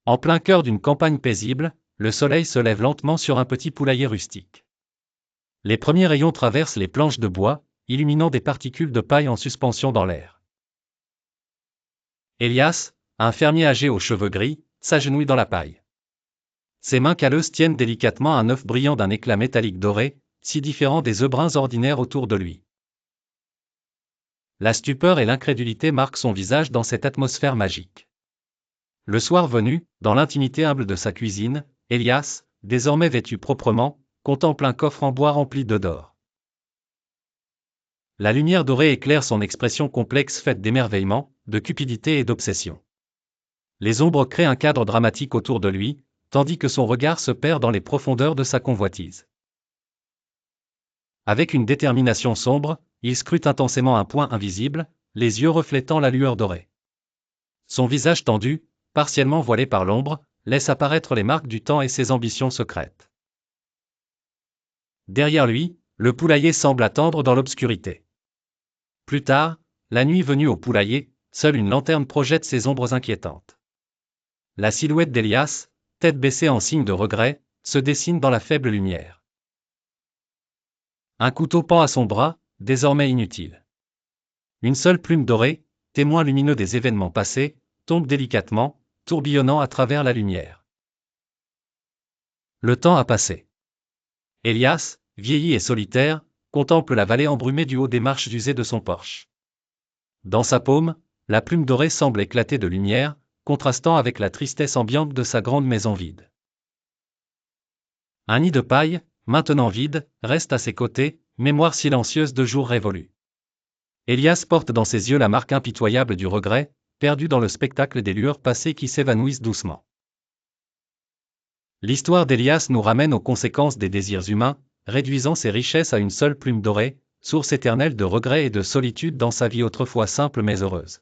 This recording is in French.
En plein cœur d'une campagne paisible, le soleil se lève lentement sur un petit poulailler rustique. Les premiers rayons traversent les planches de bois, illuminant des particules de paille en suspension dans l'air. Elias, un fermier âgé aux cheveux gris, s'agenouille dans la paille. Ses mains calleuses tiennent délicatement un œuf brillant d'un éclat métallique doré, si différent des œufs bruns ordinaires autour de lui. La stupeur et l'incrédulité marquent son visage dans cette atmosphère magique. Le soir venu, dans l'intimité humble de sa cuisine, Elias, désormais vêtu proprement, contemple un coffre en bois rempli d'œufs d'or. La lumière dorée éclaire son expression complexe faite d'émerveillement, de cupidité et d'obsession. Les ombres créent un cadre dramatique autour de lui, tandis que son regard se perd dans les profondeurs de sa convoitise. Avec une détermination sombre, il scrute intensément un point invisible, les yeux reflétant la lueur dorée. Son visage tendu, partiellement voilé par l'ombre, laisse apparaître les marques du temps et ses ambitions secrètes. Derrière lui, le poulailler semble attendre dans l'obscurité. Plus tard, la nuit venue au poulailler, seule une lanterne projette ses ombres inquiétantes. La silhouette d'Elias, tête baissée en signe de regret, se dessine dans la faible lumière. Un couteau pend à son bras, désormais inutile. Une seule plume dorée, témoin lumineux des événements passés, tombe délicatement, tourbillonnant à travers la lumière. Le temps a passé. Elias, vieilli et solitaire, contemple la vallée embrumée du haut des marches usées de son porche. Dans sa paume, la plume dorée semble éclater de lumière, contrastant avec la tristesse ambiante de sa grande maison vide. Un nid de paille, maintenant vide, reste à ses côtés, mémoire silencieuse de jours révolus. Elias porte dans ses yeux la marque impitoyable du regret, perdu dans le spectacle des lueurs passées qui s'évanouissent doucement. L'histoire d'Elias nous ramène aux conséquences des désirs humains, réduisant ses richesses à une seule plume dorée, source éternelle de regrets et de solitude dans sa vie autrefois simple mais heureuse.